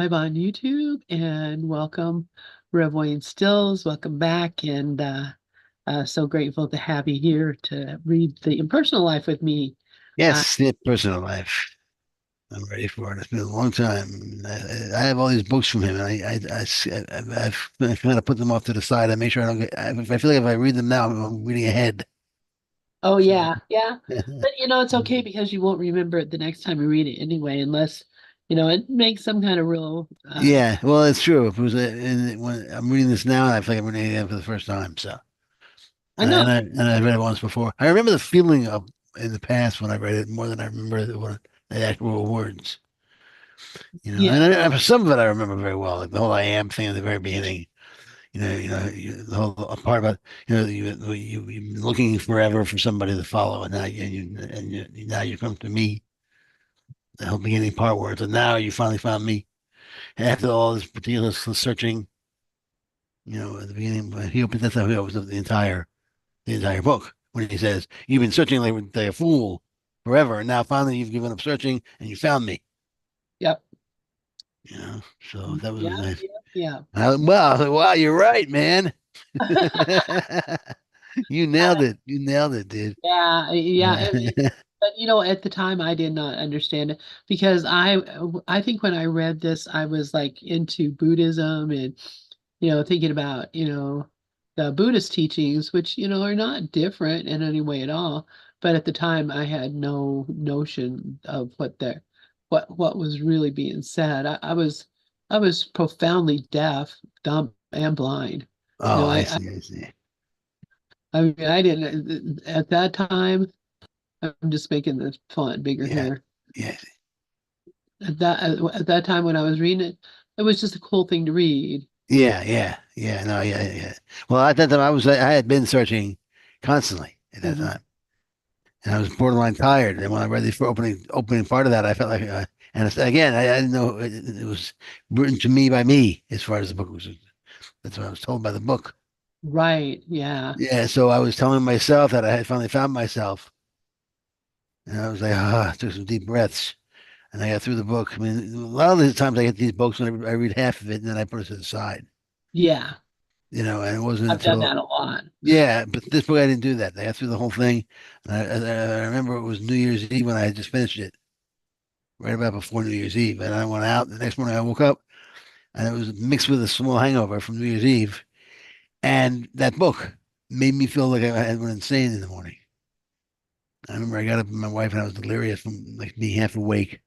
live on YouTube, and welcome, Rev Wayne Stills. Welcome back, and so grateful to have you here to read the Impersonal Life with me. Uh, Yes, the personal life. I'm ready for it. It's been a long time. I have all these books from him, and I kind of put them off to the side. I make sure I don't get. I feel like if I read them now, I'm reading ahead. oh So, yeah, yeah, but it's okay because you won't remember it the next time you read it anyway, unless it makes some kind of real. yeah, well, it's true. If it was when I'm reading this now, and I feel like I'm reading it again for the first time. So, I know. and I read it once before. I remember the feeling of in the past when I read it more than I remember the actual words. Yeah, Some of it I remember very well, like the whole "I am" thing at the very beginning. The whole part about you've been looking forever for somebody to follow, and now you come to me. The whole beginning part where it's now you finally found me after all this particular searching. At the beginning, but he opens that's how he opens up the entire book when he says, "You've been searching like a fool forever, and now finally you've given up searching and you found me." yep, So that was yeah, nice. yeah, yeah. Well, I was like, wow, you're right, man. You nailed it. You nailed it, dude. Yeah, yeah. But at the time I did not understand it because I think when I read this, I was like into Buddhism and thinking about the Buddhist teachings, which are not different in any way at all. But at the time, I had no notion of what was really being said. I was profoundly deaf, dumb, and blind. You Oh, know, I I see. I see. I mean, I didn't at that time. I'm just making the font bigger Yeah. here. Yeah. At that time when I was reading it, it was just a cool thing to read. Yeah. Yeah. Yeah. No. Yeah. Yeah. Well, at that time, I had been searching constantly at that Mhm. time, and I was borderline tired. And when I read the opening part of that, I felt like, again, I didn't know it was written to me by me as far as the book was. That's what I was told by the book. Right. Yeah. Yeah. So I was telling myself that I had finally found myself, and I was like, took some deep breaths. And I got through the book. I mean, a lot of the times I get these books and I read half of it and then I put it to the side, Yeah. and it wasn't I've done until, that a lot. yeah, but this book I didn't do that. I got through the whole thing. And I remember it was New Year's Eve when I had just finished it, right about before New Year's Eve. And I went out. The next morning I woke up and it was mixed with a small hangover from New Year's Eve. And that book made me feel like I had went insane in the morning. I remember I got up with my wife and I was delirious from like being half awake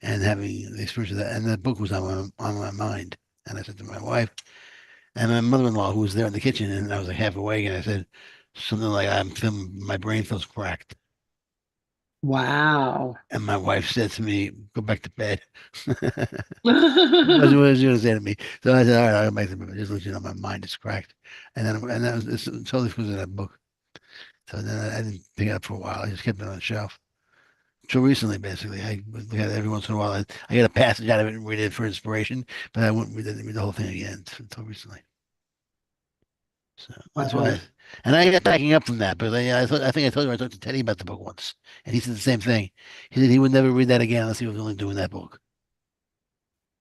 and having the experience of that. And that book was on my mind. And I said to my wife and my mother-in-law, who was there in the kitchen, and I was like half awake, and I said something like, "I'm feeling my brain feels cracked." Wow. And my wife said to me, "Go back to bed." That's what she was going to say to me. So I said, "All right, I'll go back to bed. Just let you know, my mind is cracked." And that was it's totally because of that book. So then I didn't pick it up for a while. I just kept it on the shelf. So recently, basically, I would look at it every once in a while. I get a passage out of it and read it for inspiration, but I wouldn't read the whole thing again until recently. So that's Wow. why, and I got backing up from that, but I think I told you I talked to Teddy about the book once, and he said the same thing. He said he would never read that again unless he was only doing that book.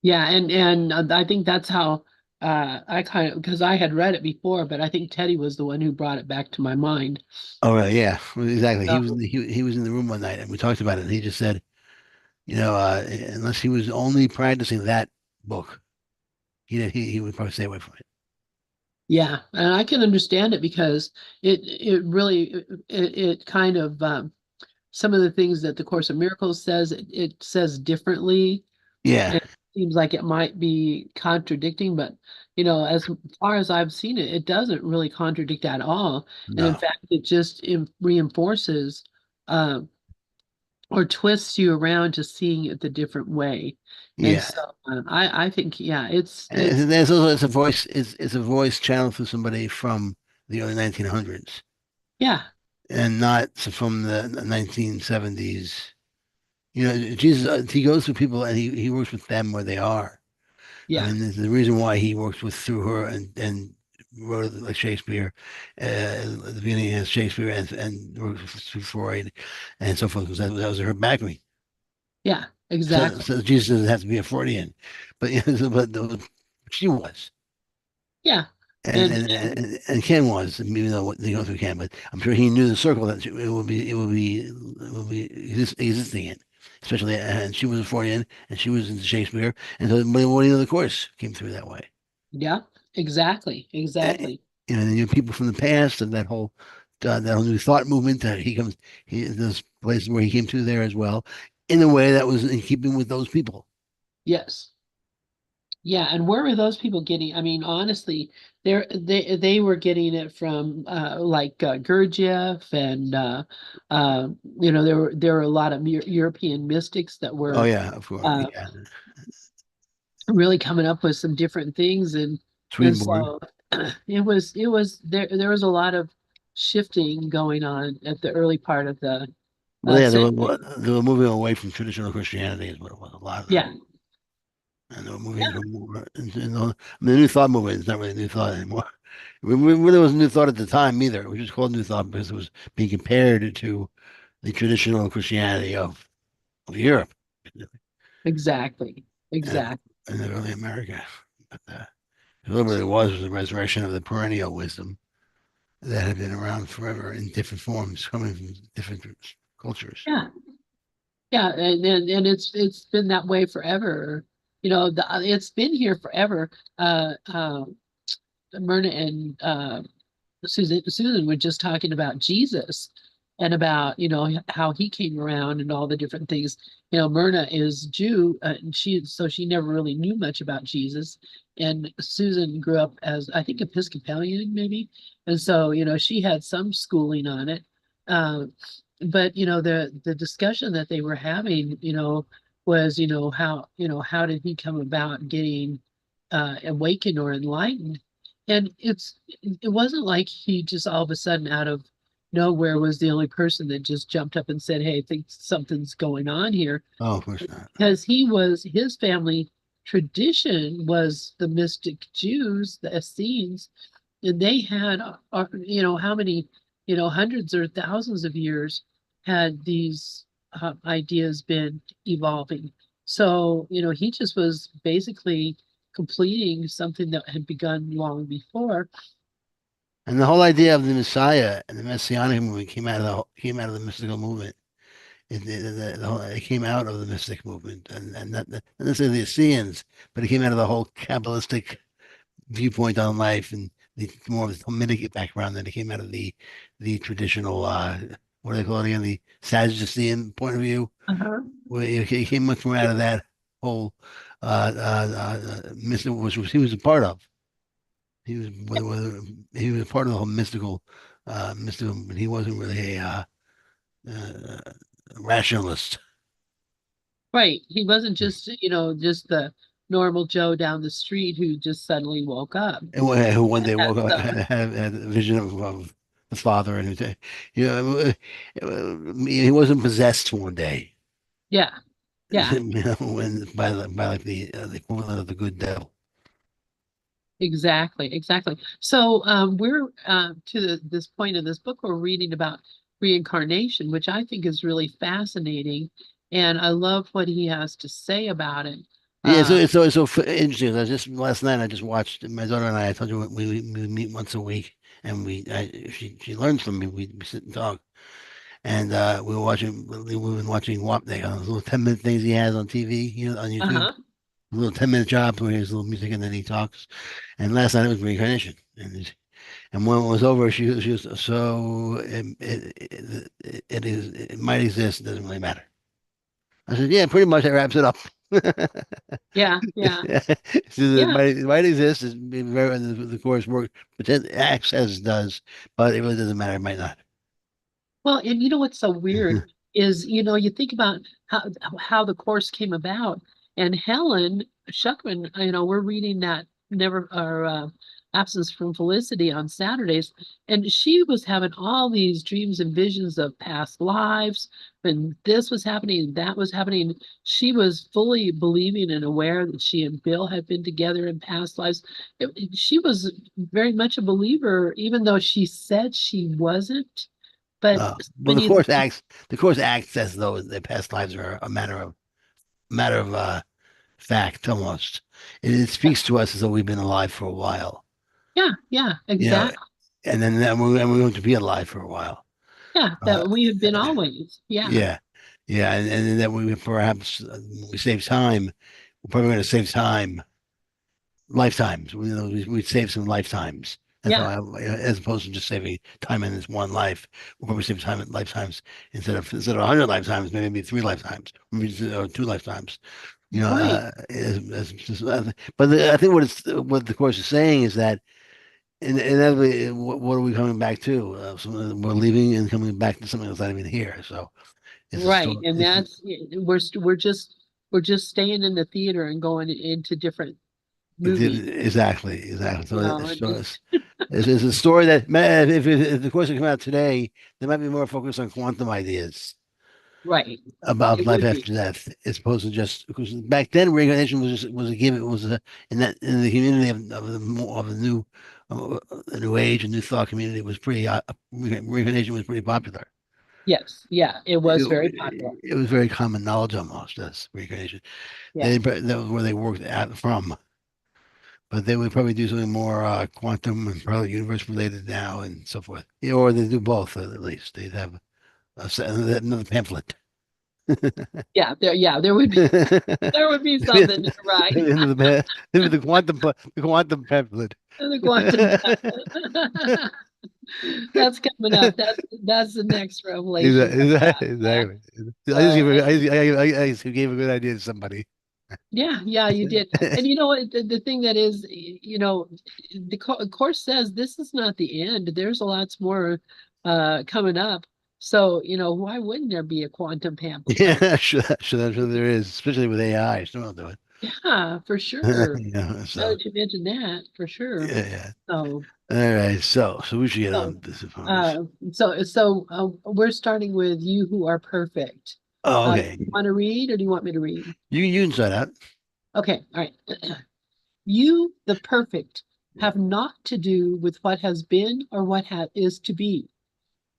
Yeah, and I think that's how I kind of because I had read it before, but I think Teddy was the one who brought it back to my mind. Oh, really? Yeah, well, exactly. So, He was in the room one night, and we talked about it. And he just said, unless he was only practicing that book, he would probably stay away from it. yeah, and I can understand it because it really it kind of some of the things that the Course of Miracles says it says differently. Yeah, It seems like it might be contradicting, but as far as I've seen it, it doesn't really contradict at all. And in no, fact, it just reinforces um, or twists you around to seeing it the different way. And yeah. so I think, yeah, it's And there's also it's a voice channeled through somebody from the early 1900s, yeah, and not from the 1970s. Jesus, he goes through people and he works with them where they are. I yeah, mean, there's the reason why he works with through her and wrote it like Shakespeare, at the beginning as Shakespeare and works through Freud and so forth, because that was her background. yeah, So, exactly. so Jesus doesn't have to be a Freudian, but she was. Yeah. And And, and, and and and Ken was, even though they go through Ken, but I'm sure he knew the circle that it would be existing in, especially and she was a Freudian and she was into Shakespeare, and so many of the course came through that way. yeah, exactly. And, Exactly. and you know, people from the past and that whole new thought movement that there's places where he came through there as well, in a way that was in keeping with those people. Yes. Yeah, and where were those people getting? I mean, honestly, they were getting it from like Gurdjieff and there were a lot of European mystics that Oh were yeah, of course, uh, yeah, really coming up with some different things, and Swedenborg. so it was there was a lot of shifting going on at the early part of the Well, yeah, century. they were moving away from traditional Christianity is what it was. A lot of them. Yeah, And they were moving yeah, into more the New Thought movement is not really New Thought anymore. It really wasn't New Thought at the time either. It was just called New Thought because it was being compared to the traditional Christianity of Europe exactly, and, exactly. and early America. But what it really was the resurrection of the perennial wisdom that had been around forever in different forms, coming from different cultures. Yeah. Yeah, and it's been that way forever. It's been here forever. Myrna and Susan were just talking about Jesus and about, how he came around and all the different things. Myrna is Jew, and she never really knew much about Jesus. And Susan grew up as, I think, Episcopalian maybe. And so, she had some schooling on it. Uh, but the discussion that they were having, was, how did he come about getting awakened or enlightened? And it wasn't like he just all of a sudden out of nowhere was the only person that just jumped up and said, "Hey, I think something's going on here." Oh, of course not. Because his family tradition was the mystic Jews, the Essenes, and they had, how many, hundreds or thousands of years had these ideas been evolving. So, he just was basically completing something that had begun long before. And the whole idea of the Messiah and the Messianic movement came out of the mystical movement. It came out of the mystic movement, and not necessarily the Essenes, but it came out of the whole Kabbalistic viewpoint on life and the more of the Talmudic background than it came out of the traditional what do they call it again, the Sadducean point of view, Uh-huh. where it came much more out of that whole mystic, which he was a part of. He was he was a part of the whole mystical, but he wasn't really uh, rationalist. Right. He wasn't just the normal Joe down the street who just suddenly woke up. And who one day woke And up so, had a vision of the father, and you know, he wasn't possessed one day, yeah, yeah. when by like the equivalent of the good devil. Exactly, exactly. So we're to this point in this book, we're reading about reincarnation, which I think is really fascinating, and I love what he has to say about it. Yeah, so Uh, interesting. Last night I just watched my daughter and I. I told you we meet once a week, and she learns from me. We sit and talk, and we've been watching Wapne, those little 10-minute things he has on TV, on YouTube. uh-huh. Little 10-minute jobs where he has little music and then he talks. And last night it was reincarnation. And when it was over, she was so it might exist. It doesn't really matter. I said, yeah, pretty much that wraps it up. Yeah, yeah, So yeah. it might exist. It's very the course work, pretend acts as it does, but it really doesn't matter. It might not. Well, and you know what's so weird is, you think about how the course came about, and Helen Schuckman, we're reading that Never or Absence from Felicity on Saturdays, and she was having all these dreams and visions of past lives, and this was happening, and that was happening. She was fully believing and aware that she and Bill had been together in past lives. She was very much a believer, even though she said she wasn't. But Well, many of the the course acts as though their past lives are a matter of fact almost. It speaks to us as though we've been alive for a while, Yeah, yeah, you know, exactly. and we're going to be alive for a while. Yeah, Uh, that we have been always. Yeah, yeah, yeah, and that we perhaps when we save time. We're probably going to save time lifetimes. We'd save some lifetimes. That's how yeah, I, as opposed to just saving time in this one life, we'll probably save time in lifetimes instead of 100 lifetimes, maybe three lifetimes, maybe or two lifetimes. right, But I think what the course is saying is that inevitably, what are we coming back to? We're leaving and coming back to something that's not even here. So it's a right. story. And that's we're just staying in the theater and going into different movies. Exactly. You So, know, and just it's a story that, man, if the course had come out today, there might be more focus on quantum ideas right. about It life would be. after death, as opposed to just because back then reincarnation was a given, was a in that in the community of the new age and new thought community was pretty reincarnation was pretty popular. Yes, yeah, it was very popular. It was very common knowledge almost as reincarnation. Yeah, That was where they worked at from. But they would probably do something more quantum and probably universe related now and so forth. Yeah, or they do both at least. They'd have another pamphlet. yeah, there would be something there, right? The quantum pamphlet. The quantum that's coming up. That's the next revelation coming up. Exactly. So I just gave a good idea to somebody. yeah, yeah, you did. And you know what? The thing that is, the course says this is not the end. There's a lots more coming up. So, why wouldn't there be a quantum pamphlet coming? Yeah, I'm sure there is, especially with AI. Someone will do it. Yeah, for sure. Now So that you mentioned that, for sure. yeah. So, All right. So we should get so, on this. uh, we're starting with you who are perfect. Oh, Do okay. you want to read or do you want me to read? You can start out. Okay, all right. You, the perfect, have naught to do with what has been or what is to be.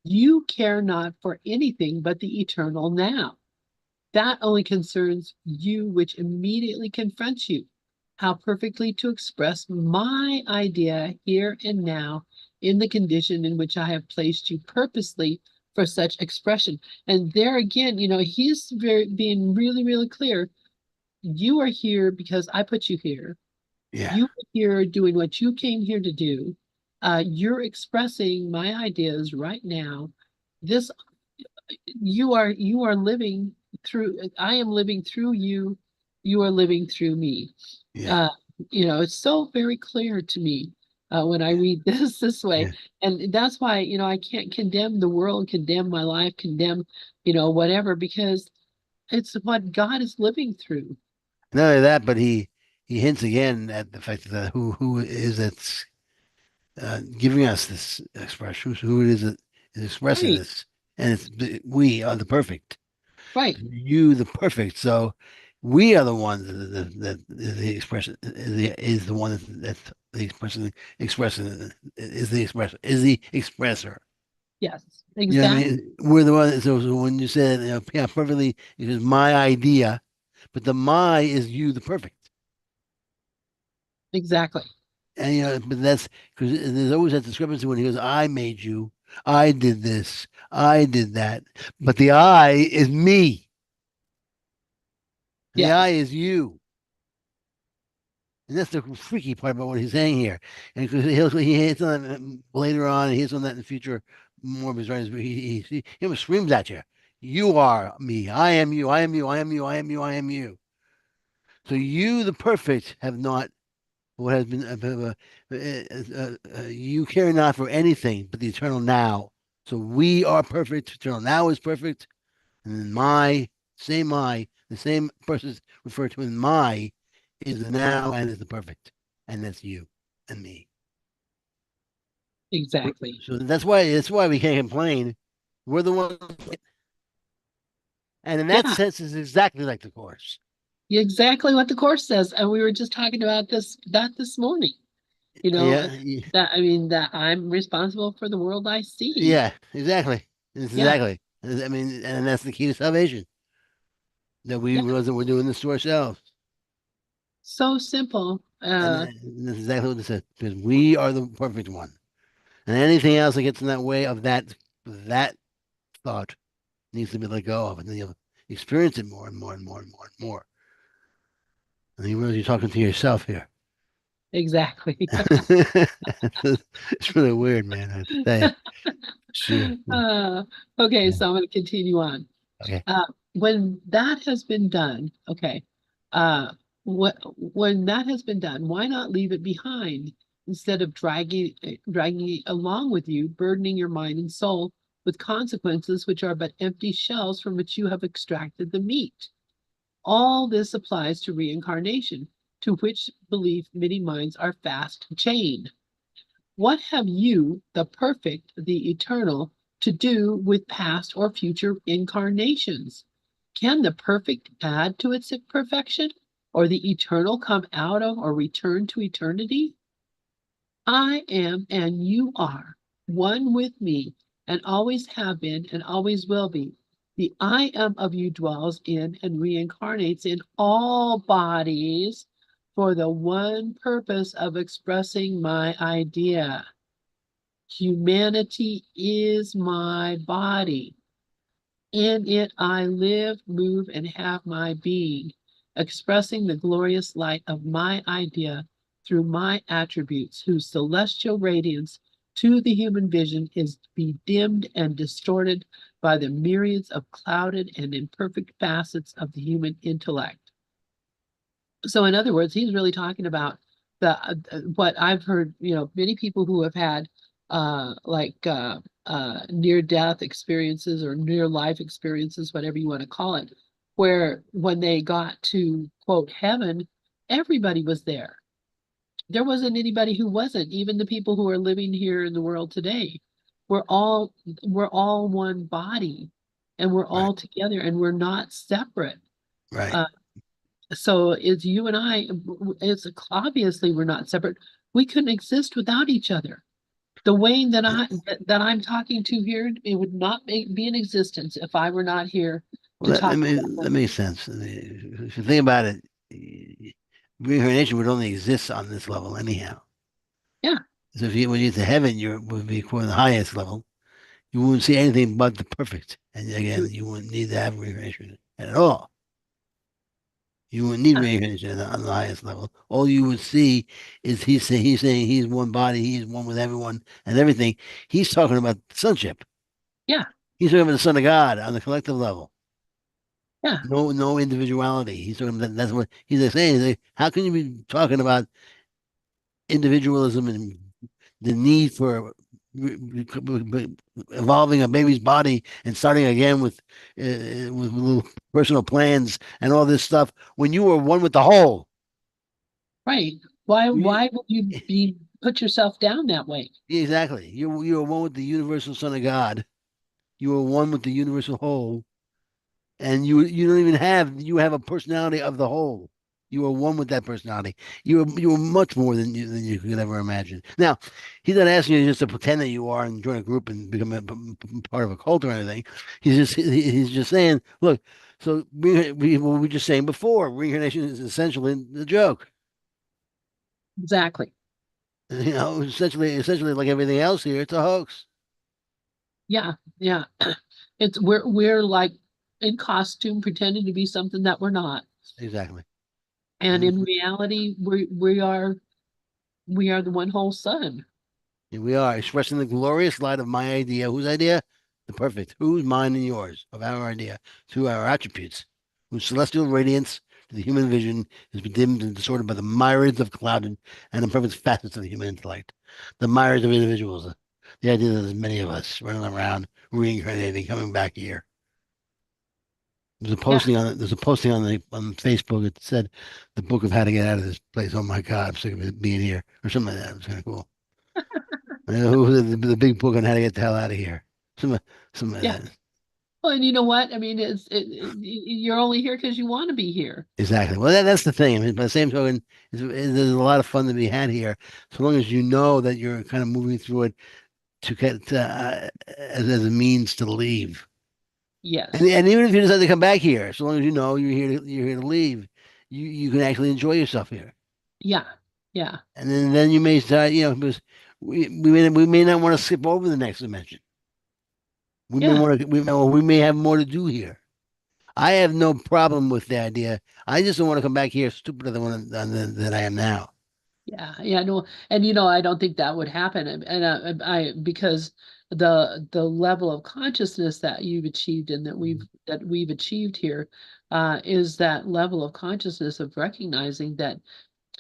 You care not for anything but the eternal now. That only concerns you which immediately confronts you. How perfectly to express my idea here and now in the condition in which I have placed you purposely for such expression. And there again, he's being really, really clear. You are here because I put you here. Yeah. You are here doing what you came here to do. You're expressing my ideas right now. This you are living through. I am living through you. You are living through me. Yeah. Uh, it's so very clear to me when I Yeah. read this way, Yeah. and that's why I can't condemn the world, condemn my life, condemn whatever because it's what God is living through. Not only that, but he hints again at the fact that who is it's giving us this expression, who it is that is expressing Right, this, and we are the perfect. right, You, the perfect. So we are the ones that is the expression is the one that's the expression is the expressor. yes, You know what I exactly. mean? We're the one. So when you said yeah, perfectly, it is my idea, but the my is you, the perfect. Exactly. And but that's because there's always that discrepancy when he goes, "I made you, I did this, I did that," but the I is me, the I Yes. is you. And that's the freaky part about what he's saying here. And because he hits on that later on, he hits on that in the future more of his writings, but he almost screams at you. You are me. I am you. I am you. I am you. I am you. I am you. So you, the perfect, have not what has been you care not for anything but the eternal now. So we are perfect. Eternal now is perfect. And then the same person referred to in my is the now and is the perfect. And that's you and me. Exactly. So that's why we can't complain. We're the ones, and in that Yeah. sense, is exactly like the course. Exactly what the course says. And we were just talking about this morning. You know, Yeah, that I mean that I'm responsible for the world I see. yeah, exactly. It's Yeah. exactly. I mean, and that's the key to salvation. That we Yeah. realize that we're doing this to ourselves. So simple. And that's exactly what it says, because we are the perfect one. And anything else that gets in that way of that thought needs to be let go of, and then you'll experience it more and more and more and more and more. And you realize you're talking to yourself here. Exactly. It's really weird, man. I have to tell you. Sure. Uh, okay, Yeah. so I'm going to continue on. Okay. When that has been done, okay, when that has been done, why not leave it behind instead of dragging it along with you, burdening your mind and soul with consequences which are but empty shells from which you have extracted the meat? All this applies to reincarnation, to which belief many minds are fast chained. What have you, the perfect, the eternal, to do with past or future incarnations? Can the perfect add to its perfection, or the eternal come out of or return to eternity? I am and you are one with me, and always have been and always will be. The I am of you dwells in and reincarnates in all bodies for the one purpose of expressing my idea. Humanity is my body. In it I live, move, and have my being, expressing the glorious light of my idea through my attributes, whose celestial radiance to the human vision is bedimmed and distorted by the myriads of clouded and imperfect facets of the human intellect. So, in other words, he's really talking about what I've heard, many people who have had near death experiences or near life experiences, whatever you want to call it, where when they got to quote heaven, everybody was there. There wasn't anybody who wasn't, even the people who are living here in the world today. We're all we're all one body and we're Right. all together and we're not separate. Right. Uh, so it's you and I, it's obviously we're not separate. We couldn't exist without each other. The Wayne that I'm talking to here, it would not be in existence if I were not here Well, to talk to that makes sense. I mean, if you think about it, reincarnation would only exist on this level anyhow. yeah, So if you when you get to heaven, you would be for the highest level. You wouldn't see anything but the perfect, and again, you wouldn't need to have reincarnation at all. You wouldn't need reincarnation on the highest level. All you would see is he's saying he's one body, he's one with everyone and everything. He's talking about sonship. yeah, He's talking about the Son of God on the collective level. yeah, No individuality. He's talking about that's what he's saying. He's like, how can you be talking about individualism and the need for evolving a baby's body and starting again with little personal plans and all this stuff when you were one with the whole? right. Why You, why would you be put yourself down that way? exactly. You are one with the universal Son of God. You are one with the universal whole, and you don't even have a personality of the whole. You are one with that personality. You are much more than you could ever imagine. Now, he's not asking you just to pretend that you are and join a group and become part of a cult or anything. He's just saying, look. So what we were just saying before, reincarnation is essentially the joke. Exactly. Essentially like everything else here, it's a hoax. Yeah, yeah. It's we're like in costume pretending to be something that we're not. Exactly. And And in reality, we are the one whole sun. here we are expressing the glorious light of my idea. Whose idea? The perfect. Whose? Mine and yours. Of our idea. To our attributes. Whose celestial radiance to the human vision is dimmed and distorted by the myriads of clouded and imperfect facets of the human intellect. The myriads of individuals. The idea that there's many of us running around, reincarnating, coming back here. Yeah, There's a posting on Facebook. It said the book of how to get out of this place. Oh my God, I'm sick of it being here, or something like that. It was kind of cool. The big book on how to get the hell out of here. Some, something yeah. like that. Well, and you know what? I mean, you're only here because you want to be here. Exactly. Well, that's the thing. I mean, by the same token, there's a lot of fun to be had here, so long as you know that you're kind of moving through it to get as a means to leave. Yes. And even if you decide to come back here, so long as you know you're here to leave, you can actually enjoy yourself here. Yeah. Yeah. And then you may start, because we may not want to skip over the next dimension. We may Yeah. want to we may have more to do here. I have no problem with the idea. I just don't want to come back here stupider than I am now. Yeah, yeah, no, and I don't think that would happen, and I because the level of consciousness that you've achieved and that we've achieved here, is that level of consciousness of recognizing that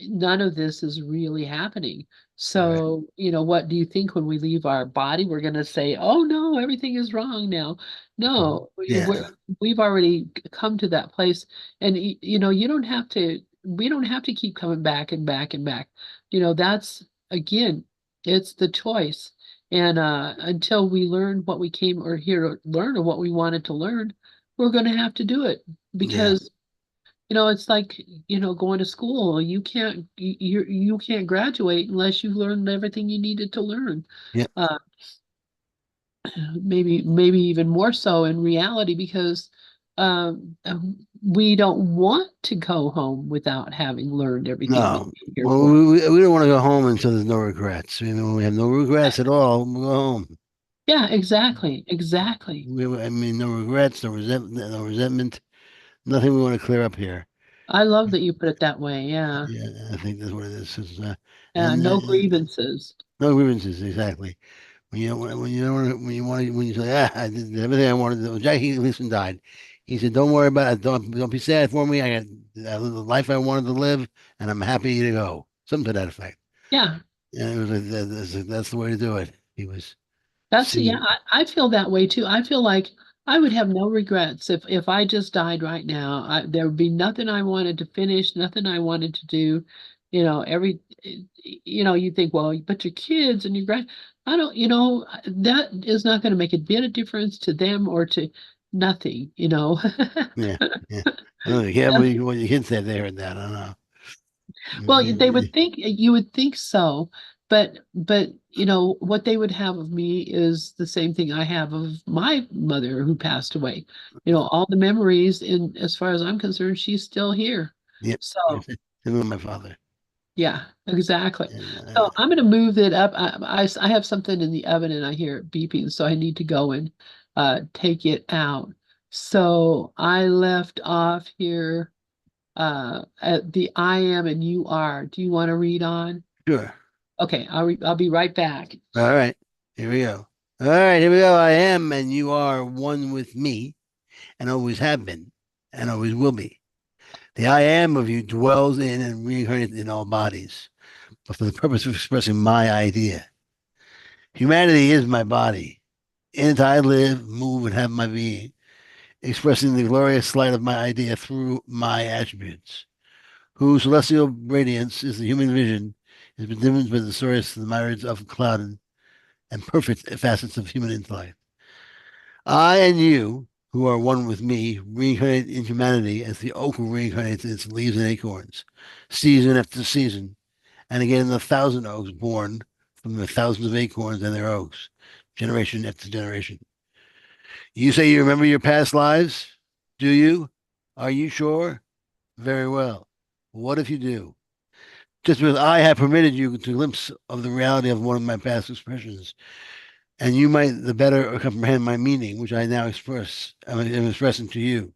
none of this is really happening. Right. So, what do you think when we leave our body? We're going to say, "Oh no, everything is wrong now." No, Yeah. we've already come to that place, and you don't have to. We don't have to keep coming back and back and back. That's again, it's the choice. And until we learn what we came or here to learn or what we wanted to learn, we're going to have to do it Yeah. because it's like, going to school. You can't graduate unless you've learned everything you needed to learn. Yeah. Uh, maybe even more so in reality because we don't want to go home without having learned everything we No. came here Well, for. we don't want to go home until there's no regrets. When we have no regrets at all, we'll go home. Yeah, exactly, exactly. I mean, no regrets, no resentment, nothing we want to clear up here. I love that you put it that way. Yeah, Yeah, I think that's what it is. yeah, And no grievances. no grievances, exactly. When you say, I did everything I wanted to do. Jackie Gleason died. He said, "Don't worry about it. Don't be sad for me. I lived the life I wanted to live, and I'm happy to go." Something to that effect. Yeah. And it was like, that's the way to do it. He was Yeah, see, I feel that way too. I feel like I would have no regrets if I just died right now. There would be nothing I wanted to finish, nothing I wanted to do. You think, well, but your kids and your grand, I don't, that is not going to make a bit of difference to them or to nothing. yeah, yeah. I don't know. Yeah, what you can say there and that. I don't know. Well, you would think so, but what they would have of me is the same thing I have of my mother who passed away. All the memories, and as far as I'm concerned, she's still here. Yep. So, Yes. Same with my father. yeah, exactly. And, So I'm going to move it up. I have something in the oven and I hear it beeping, so I need to go and take it out. So I left off here at the I am and you are. Do you want to read on? sure. Okay, I'll be right back. All right. Here we go. All right. Here we go. I am, and you are one with me, and always have been, and always will be. The I am of you dwells in and reincarnates in all bodies, but for the purpose of expressing my idea. Humanity is my body. In it I live, move, and have my being, expressing the glorious light of my idea through my attributes, whose celestial radiance is the human vision, is dimmed by the source of the myriads of clouded and perfect facets of human intellect. I and you, who are one with me, reincarnate in humanity as the oak reincarnates in its leaves and acorns, season after season, and again the thousand oaks born from the thousands of acorns and their oaks, generation after generation. You say you remember your past lives? Do you? Are you sure? Very well. What if you do? Just because I have permitted you to glimpse of the reality of one of my past expressions, and you might the better comprehend my meaning, which I now am expressing to you,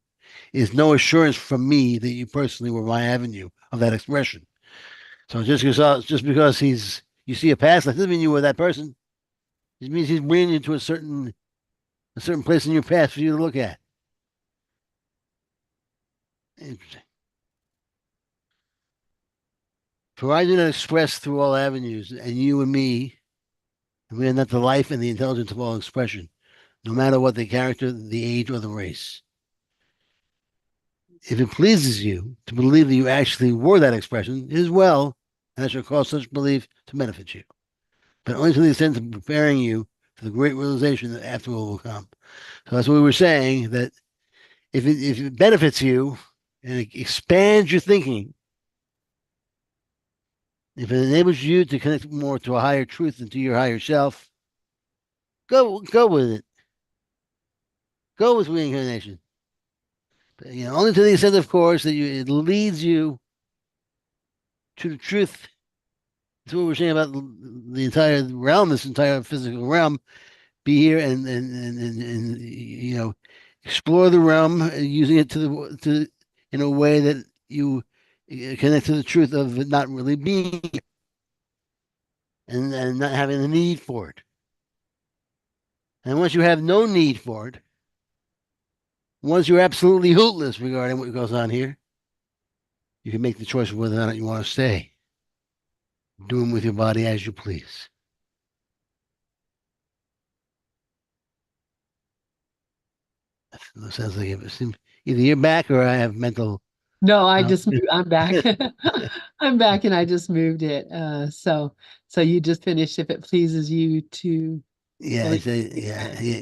is no assurance from me that you personally were my avenue of that expression. So just because you see a past, that doesn't mean you were that person. It means he's bringing you to a certain place in your past for you to look at. Interesting. For I do not express through all avenues, and you and me, we are not the life and the intelligence of all expression, no matter what the character, the age, or the race. If it pleases you to believe that you actually were that expression, it is well, and I shall cause such belief to benefit you, but only to the extent of preparing you for the great realization that afterward will come. So that's what we were saying, that if it benefits you and it expands your thinking, if it enables you to connect more to a higher truth and to your higher self, go with it. Go with reincarnation. Only to the extent, of course, that it leads you to the truth. That's what we're saying about the entire realm, this entire physical realm. Be here and explore the realm, using it to in a way that you connect to the truth of it not really being and not having the need for it. And once you have no need for it, once you're absolutely hootless regarding what goes on here, you can make the choice of whether or not you want to stay, doing with your body as you please. It sounds like either you're back or I have mental. No, I Uh, just moved, I'm back. I'm back and I just moved it. So you just finished if it pleases you to yeah, I believe. say,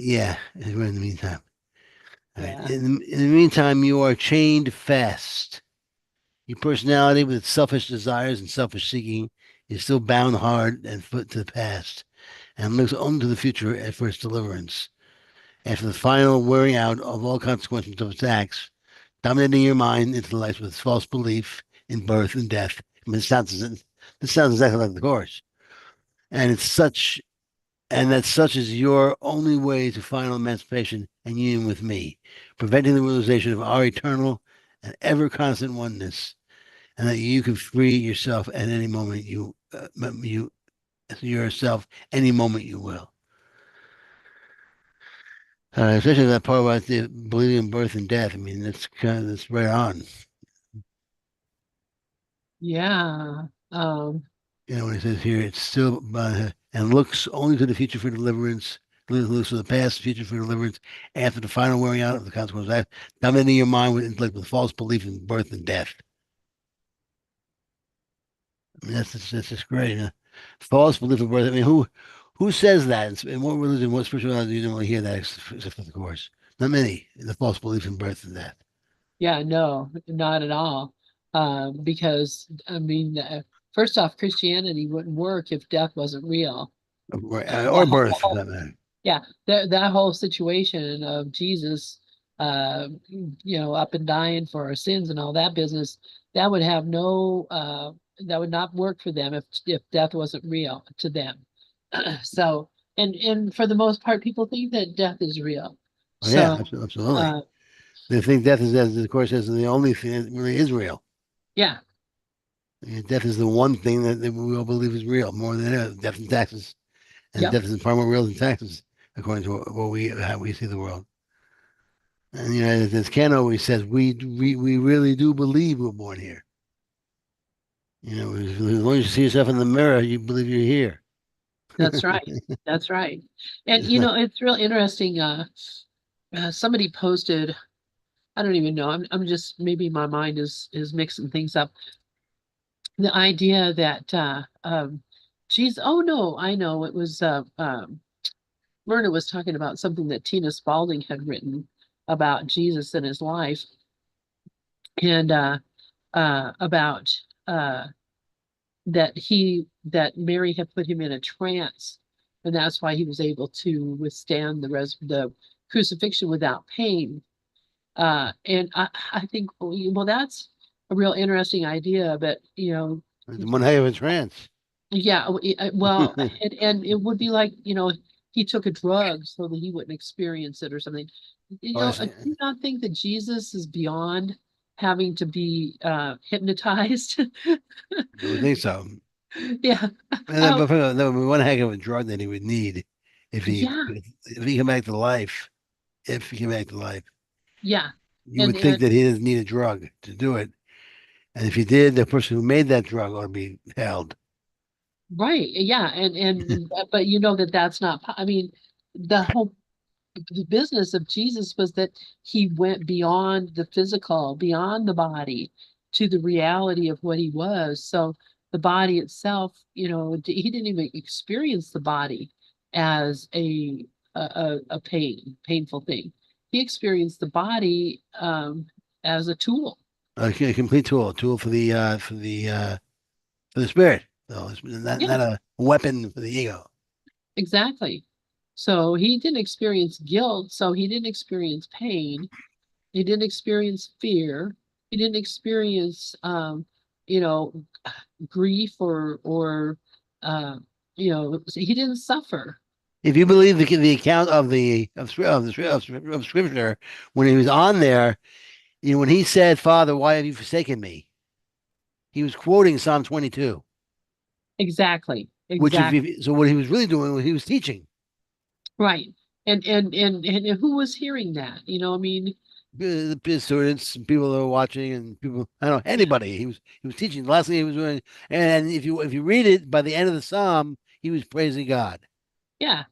yeah. We're in the meantime. All right. Yeah. In the meantime, you are chained fast. Your personality, with its selfish desires and selfish seeking, is still bound hard and foot to the past, and looks only to the future for its deliverance. After the final wearing out of all consequences of its acts, dominating your mind into life with false belief in birth and death. I mean, this sounds exactly like the course, and it's such and that such is your only way to final emancipation and union with me, preventing the realization of our eternal and ever constant oneness, and that you can free yourself at any moment you yourself any moment you will. Especially that part about the believing in birth and death. I mean, that's right on. Yeah. When it says here, it's still and looks only to the future for deliverance. Looks to the past, future for deliverance. After the final wearing out of the consequences, dominating your mind with intellect with false belief in birth and death. I mean, that's just great. Huh? False belief in birth. I mean, who says that? In what religion, what spirituality do you normally hear that except for the course? Not many. The false belief in birth and death, Yeah, no, not at all. Because I mean, first off, Christianity wouldn't work if death wasn't real. or birth for that matter. Yeah, that whole situation of Jesus, up and dying for our sins and all that business, that would have no, that would not work for them if death wasn't real to them. So, and for the most part, people think that death is real. Oh yeah, So, absolutely. uh, They think death is, as the course says, the only thing that really is real. yeah, Death is the one thing that we all believe is real, more than death and taxes, and yep, death is far more real than taxes, according to how we see the world. And as Ken always says, we really do believe we're born here. As long as you see yourself in the mirror, you believe you're here. that's right. That's right. And It's not, it's real interesting. Somebody posted, I don't even know. I'm just maybe my mind is mixing things up. The idea that geez, oh no, I know it was Myrna was talking about something that Tina Spalding had written about Jesus and his life and about uh that Mary had put him in a trance and that's why he was able to withstand the crucifixion without pain. And I think well that's a real interesting idea, but it's one heck of a trance. yeah, well, and it would be like, he took a drug so that he wouldn't experience it or something. Oh, I Do see. you not think that Jesus is beyond having to be hypnotized? I would think so. Yeah. And Oh, that would be one heck of a drug that he would need yeah, if he came back to life. If he came back to life, yeah. you And would think that he doesn't need a drug to do it. And if he did, the person who made that drug ought to be held. right, yeah, and but you know that that's not. I mean, the whole the business of Jesus was that he went beyond the physical, beyond the body to the reality of what he was. So the body itself, he didn't even experience the body as a painful thing. He experienced the body as a tool. A complete tool, a tool for the spirit. So it's Yeah, not a weapon for the ego. exactly. So he didn't experience guilt, so he didn't experience pain. He didn't experience fear. He didn't experience, you know, grief or, uh, he didn't suffer. If you believe the account of of scripture, when he was on there, when he said, "Father, why have you forsaken me?" He was quoting Psalm 22, Exactly. which if Exactly. you, so what he was really doing was he was teaching Right. And who was hearing that? I mean, the students, people that were watching, and people, I don't know, yeah, anybody. He was teaching. The last thing he was doing, and if you read it, by the end of the psalm, he was praising God, yeah,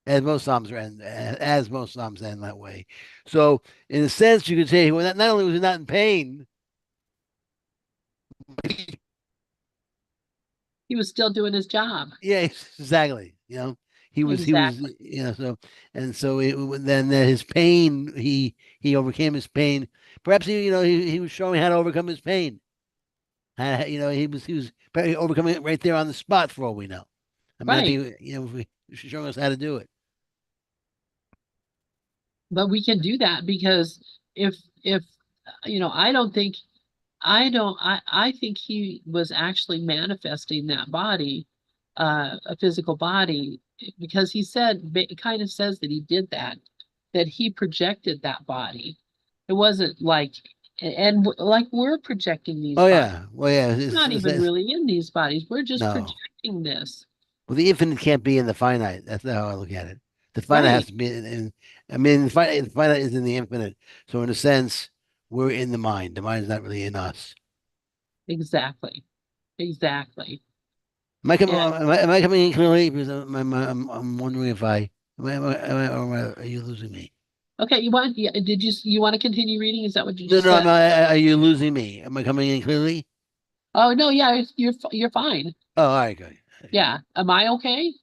as most psalms end that way. So in a sense, you could say, well, not only was he not in pain, he was still doing his job. yeah, exactly. He was, Exactly. so and so then his pain, he overcame his pain. Perhaps he was showing how to overcome his pain. He was probably overcoming it right there on the spot for all we know. I mean, I Right. think he's showing us how to do it. But we can do that because if I don't think I think he was actually manifesting that body, a physical body, because he said it kind of says that he did that he projected that body. It wasn't like and like we're projecting these Oh bodies. yeah, well yeah, We're not even really in these bodies. We're just no. projecting this. Well, the infinite can't be in the finite. That's not how I look at it. The finite has Right. to be I mean, the finite is in the infinite. So in a sense, we're in the mind. The mind is not really in us. Exactly. Exactly. And Am I coming in clearly? Because I'm wondering if are you losing me? okay, you want to continue reading? Is that what you No, just no, said? are you losing me? Am I coming in clearly? Oh no, yeah, you're fine. Oh, all right, good. Yeah. Am I okay?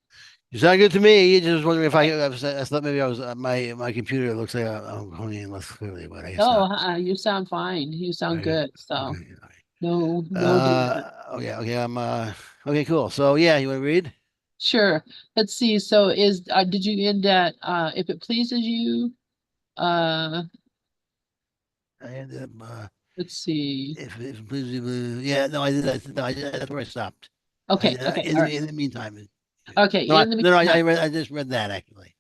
You sound good to me. You just wondering if Okay. I thought maybe I was my computer looks like I'm coming in less clearly, but I guess Oh, not. you sound fine. You sound Very good. good. So Okay. All right. no dear. Oh yeah. Okay. Okay. Cool. So yeah, you want to read? Sure. Let's see. So did you end at if it pleases you? Uh, I ended up. let's see. If yeah. No, I did. No, that's where I stopped. Okay. Okay. All right. In the meantime. Okay. No, In the I meantime. read. I just read that actually.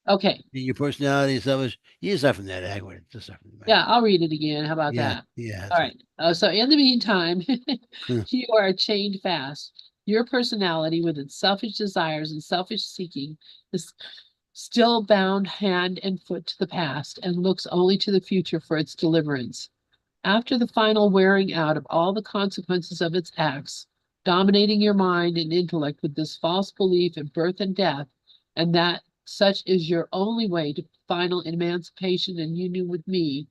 Okay. Your personality stuff is you start from that. I read just start from that. Yeah, I'll read it again. How about Yeah. that? Yeah. All That's right. So in the meantime, right. you are chained fast. Your personality, with its selfish desires and selfish seeking, is still bound hand and foot to the past and looks only to the future for its deliverance. After the final wearing out of all the consequences of its acts, dominating your mind and intellect with this false belief in birth and death, and that such is your only way to final emancipation and union with me,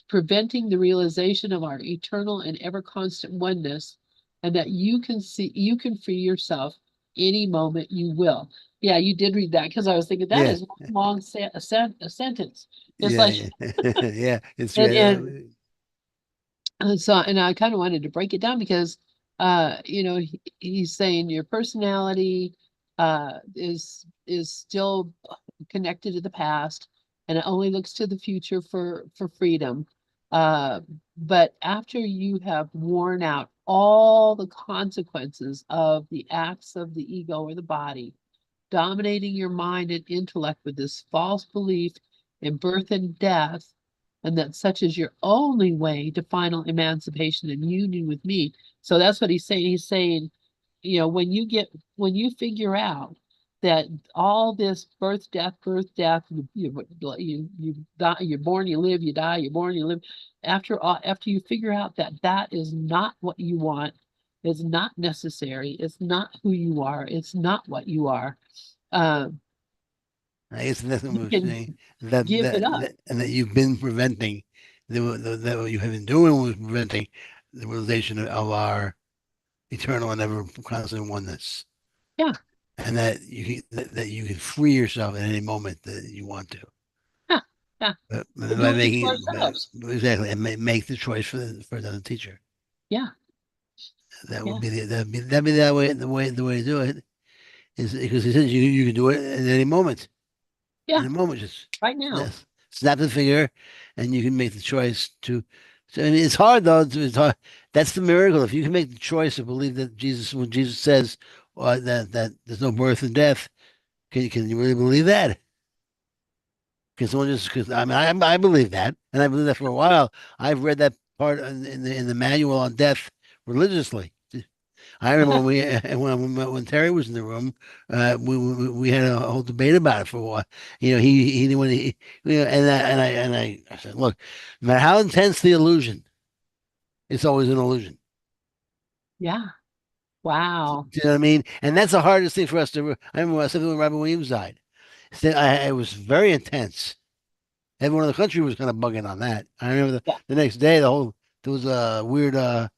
preventing the realization of our eternal and ever constant oneness, and that you can free yourself any moment you will. Yeah, you did read that because I was thinking that Yeah. is one long a sentence. It's Yeah. like Yeah. Yeah. It's and so and I kind of wanted to break it down because he's saying your personality is still connected to the past and it only looks to the future for freedom. Uh, but after you have worn out all the consequences of the acts of the ego or the body, dominating your mind and intellect with this false belief in birth and death, and that such is your only way to final emancipation and union with me. So that's what he's saying. He's saying, when you figure out that all this birth, death, you die, you're born, you live, you die, you're born, you live. After you figure out that that is not what you want, is not necessary, it's not who you are, it's not what you are, uh, I guess that's what you we're can saying give it up. and that you've been preventing that what you have been doing was preventing the realization of our eternal and ever constant oneness, Yeah, and that you can free yourself at any moment that you want to, yeah, yeah. but We'll do by it to making ourselves. exactly and make the choice for another teacher. Yeah, That would yeah, be that'd be that way the way to do it is because he says you can do it at any moment. yeah. In a moment, just Right now. yes. snap the finger, and you can make the choice to. So, I mean, it's hard though. It's hard. That's the miracle. If you can make the choice to believe that Jesus, when Jesus says that there's no birth and death, can you really believe that? Can someone just? Because I mean, I believe that, and I believe that for a while. I've read that part in the manual on death religiously. I remember when when Terry was in the room, we had a whole debate about it for a while. He didn't want to, I said, look, no matter how intense the illusion, it's always an illusion. Yeah. Do Wow. you know what I mean? And that's the hardest thing for us to. I remember when something when Robin Williams died. It was very intense. Everyone in the country was kind of bugging on that. I remember Yeah. the next day, there was a weird, like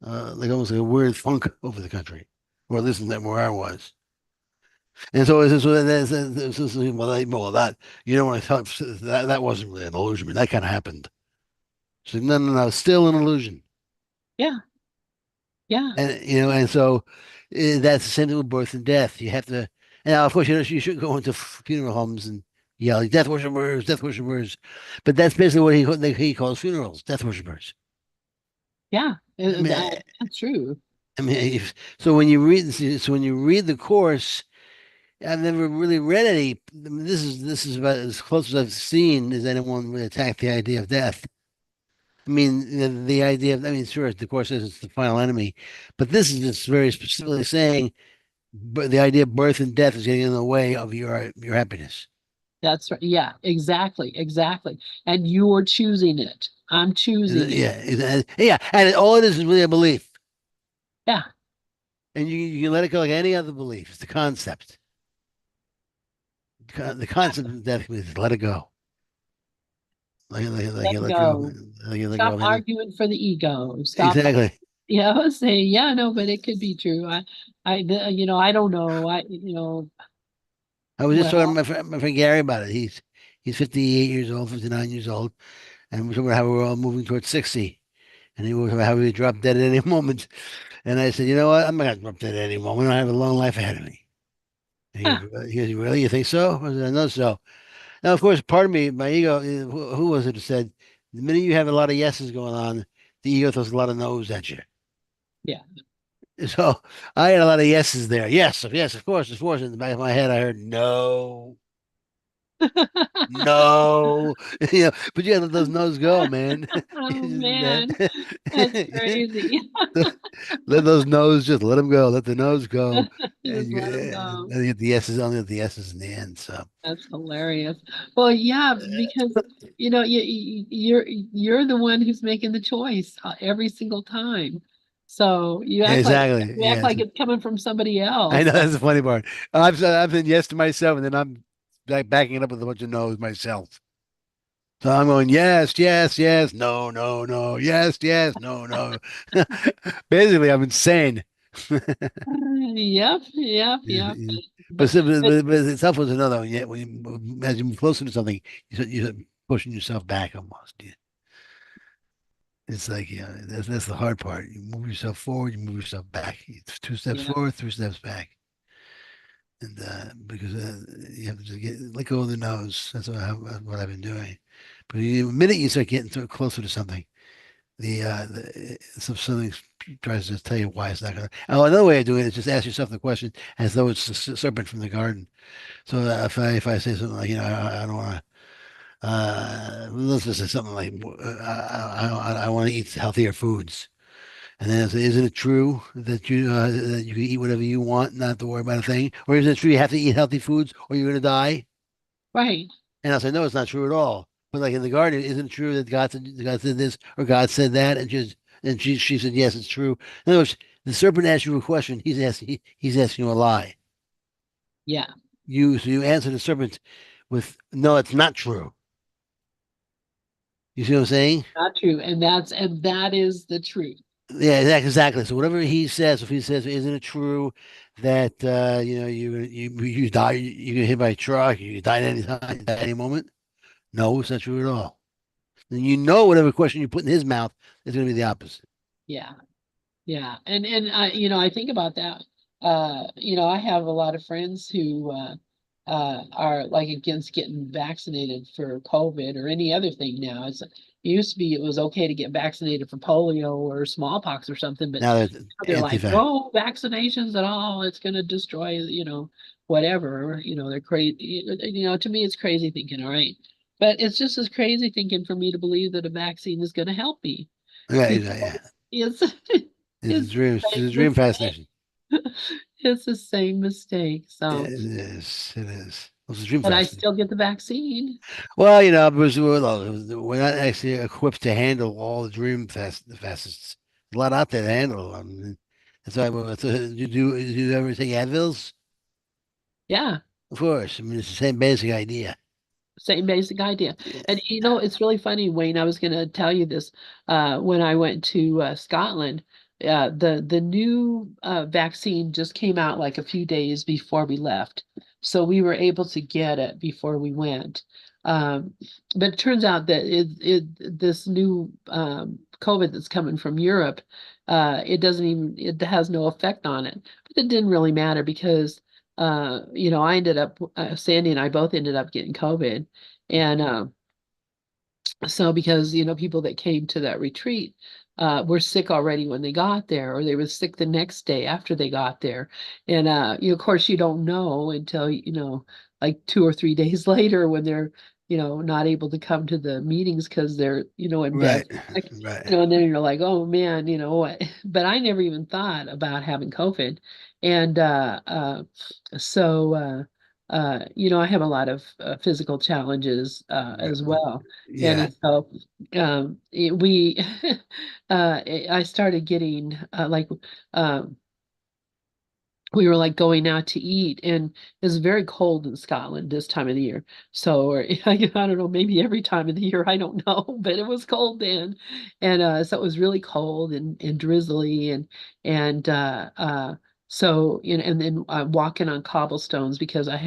almost like a weird funk over the country, or at least where I was. And so it's so well that you know when I thought that wasn't really an illusion. I mean, that kind of happened. So no, no, no, still an illusion. Yeah. Yeah. And and so that's the same thing with birth and death. You have to, and now of course you should go into funeral homes and yell death worshippers, but that's basically what he calls funerals, death worshippers. Yeah. I mean, That's true. so when you read the course. I've never really read any. I mean, this is about as close as I've seen as anyone would attack the idea of death. I mean, the idea of, I mean, sure, the course says it's the final enemy, but this is just very specifically saying, but the idea of birth and death is getting in the way of your happiness. That's right. Yeah, exactly. Exactly. And you're choosing it. I'm choosing it. Yeah, yeah, and all it is really a belief, Yeah. and you can let it go like any other belief. It's the concept. The concept of death is let it go, like Let you let go, go. like you let go Stop of anything. arguing for the ego. Stop, Exactly. saying, yeah, no, but it could be true. I don't know. I was just talking to Well, my friend Gary about it. He's 58 years old, 59 years old, and we're talking about how we're all moving towards 60. And he was talking about how we would drop dead at any moment. And I said, you know what? I'm not gonna drop dead at any moment. I have a long life ahead of me. And huh, he goes, really? You think so? I said, I know so. Now, of course, part of me, my ego, who was it who said, the minute you have a lot of yeses going on, the ego throws a lot of no's at you. yeah. So I had a lot of yeses there. Yes, yes, of course, of course. In the back of my head, I heard no. No, but you gotta let those no's go, man. Oh That, man, that's crazy. let those no's just let them go. Let the no's go, and Just let them go. then you get the yeses, only get the yeses in the end. So That's hilarious. Well, yeah, because you're the one who's making the choice every single time. So yeah, exactly. you act Yes, like it's coming from somebody I else. know that's the funny part. I've been yes to myself, and then I'm like backing it up with a bunch of no's myself. So I'm going yes, yes, yes, no, no, no, yes, yes, no, no. Basically, I'm insane. Yep, yep, yep. Yeah. But, But, so- but, but but but it's helpful to know though. Yeah, as you move closer to something, you're pushing yourself back almost. Yeah. It's like that's the hard part. You move yourself forward, you move yourself back. It's 2 steps yeah, forward, 3 steps back, and because you have to just let go of the nose. What I've been doing. But the minute you start getting closer to something, something tries to tell you why it's not gonna. Oh, another way of doing it is just ask yourself the question as though it's the serpent from the garden. So if I say something like I don't want to let's just say something like I want to eat healthier foods, and then I say, isn't it true that you can eat whatever you want, not to worry about a thing, or isn't it true you have to eat healthy foods or you're gonna die? right. And I'll say no, it's not true at all. But like in the garden, isn't it true that God said this or God said that, and she said yes, it's true. In other words, the serpent asked you a question. He's asking you a lie. Yeah, So you answer the serpent with no, it's not true. You see what I'm saying? not true. And that is the truth. Yeah, exactly. So whatever he says, if he says, isn't it true that you die, you get hit by a truck, you can die at any time, at any moment? No, it's not true at all. And whatever question you put in his mouth is going to be the opposite. Yeah. Yeah, and I think about that. I have a lot of friends who are like against getting vaccinated for COVID or any other thing now. It used to be it was okay to get vaccinated for polio or smallpox or something, but Now they're now they're like, anti-vax. no vaccinations at all. It's going to destroy, whatever. They're crazy. To me, it's crazy thinking, all right. But it's just as crazy thinking for me to believe that a vaccine is going to help me Yeah, because yeah. it's It's a it's dream. It's the a same dream fascination. mistake. It's the same mistake. It So, is. It is. It's a dream but I fascination. still get the vaccine. Well, because we're not actually equipped to handle all the the facets. A lot out there to handle. I mean, that's why. You do ever take Advils? Yeah. Of course. I mean, it's the same basic idea. Same basic idea. Yeah. And it's really funny, Wayne. I was going to tell you this when I went to Scotland. The new vaccine just came out like a few days before we left, so we were able to get it before we went. Um, but it turns out that this new COVID that's coming from Europe, it has no effect on it. But it didn't really matter because I ended up, Sandy and I both ended up getting COVID. And so because, people that came to that retreat were sick already when they got there, or they were sick the next day after they got there. And, of course, you don't know until, like 2 or 3 days later when they're, not able to come to the meetings because they're, in bed. Right. Like, Right. and then you're like, oh man, what? But I never even thought about having COVID. And so, I have a lot of physical challenges as Right. well. Yeah. And so we, I started getting um, we were like going out to eat, and it's very cold in Scotland this time of the year. So, or, I don't know, maybe every time of the year, I don't know, but it was cold then. And so it was really cold and drizzly and so, and then walking on cobblestones because I've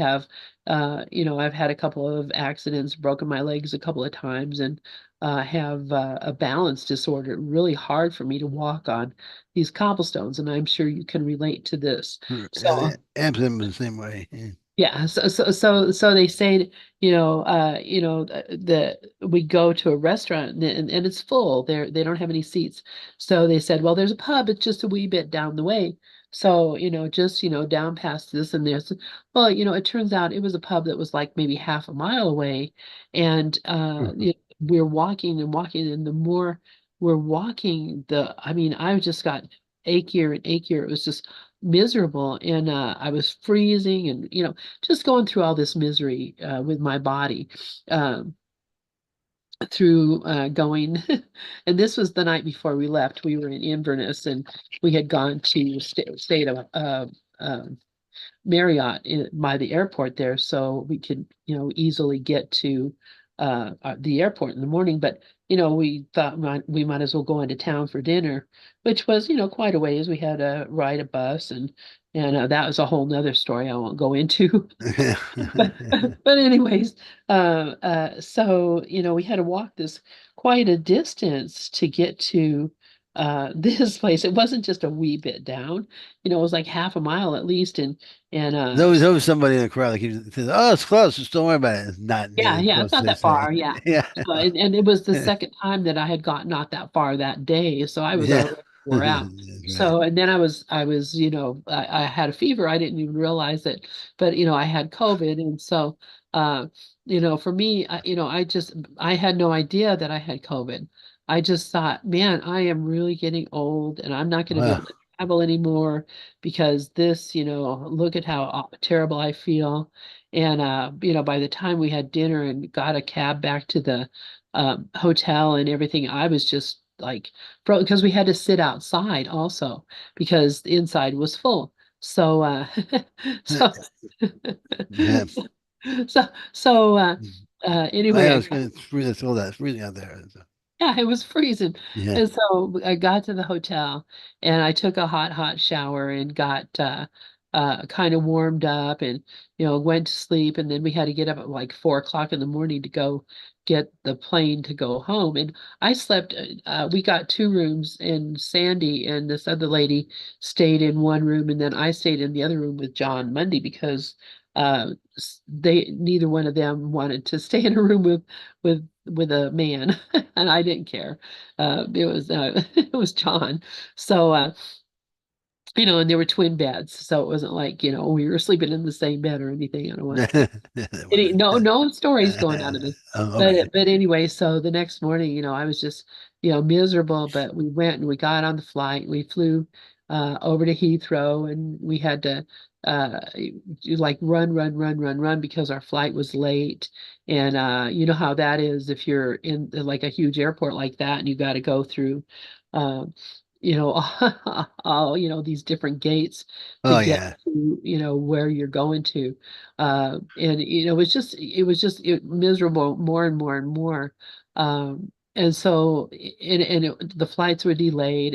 had a couple of accidents, broken my legs a couple of times, and have a balance disorder. Really hard for me to walk on these cobblestones, and I'm sure you can relate to this. Yeah, So the Amsterdam was the same way. Yeah. yeah, so they say, that we go to a restaurant and it's full. They don't have any seats. So they said, well, there's a pub, it's just a wee bit down the way. So, just, down past this and this. Well, it turns out it was a pub that was like maybe half a mile away. And we're walking and walking, and the more we're walking, I mean, I just got achier and achier. It was just miserable, and I was freezing and just going through all this misery with my body um, through going. And this was the night before we left. We were in Inverness, and we had gone to stay at a Marriott by the airport there, so we could, easily get to the airport in the morning. But we thought we might as well go into town for dinner, which was, quite a ways. We had to ride a bus, and that was a whole nother story I won't go into. But anyways, so we had to walk this quite a distance to get to this place. It wasn't just a wee bit down, it was like half a mile at least, and There's always somebody in the crowd that keeps saying, "Oh, it's close. Just don't worry about it. It's not yeah, nearly yeah, it's close," not they that say. far. Yeah. Yeah. So, and it was the second time that I had got not that far that day. So I was Yeah. already wore out. That's right. So, and then I was, I had a fever. I didn't even realize it, but, I had COVID. And so, uh, for me, I had no idea that I had COVID. I just thought, man, I am really getting old and I'm not going to be able Wow. to travel anymore because this, look at how terrible I feel. And by the time we had dinner and got a cab back to the hotel and everything, I was just like, bro, because we had to sit outside also because the inside was full. So, so, Yeah. so, I anyway, know it's freezing. It's all that freezing out there. So, yeah, it was freezing. yeah. And so I got to the hotel and I took a hot shower and got kind of warmed up and went to sleep, and then we had to get up at like 4 o'clock in the morning to go get the plane to go home. And I slept we got two rooms, and Sandy and this other lady stayed in one room, and then I stayed in the other room with John Monday because they neither one of them wanted to stay in a room with a man, and I didn't care. It was it was John. So and they were twin beds, so it wasn't like, we were sleeping in the same bed or anything. I don't want no stories going out of this. Oh, okay. But anyway, so the next morning, I was just, miserable, but we went and we got on the flight. We flew over to Heathrow, and we had to like run because our flight was late. And you know how that is if you're in like a huge airport like that and you got to go through um all, these different gates to Oh get yeah. to, where you're going to. And miserable more and more and more. And so the flights were delayed,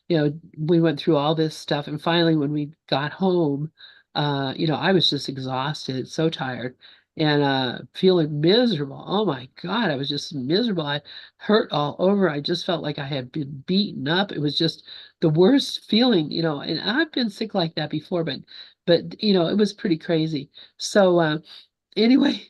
and we went through all this stuff, and finally when we got home, I was just exhausted, so tired, and feeling miserable. Oh my God, I was just miserable. I hurt all over. I just felt like I had been beaten up. It was just the worst feeling, and I've been sick like that before, but it was pretty crazy. So anyway,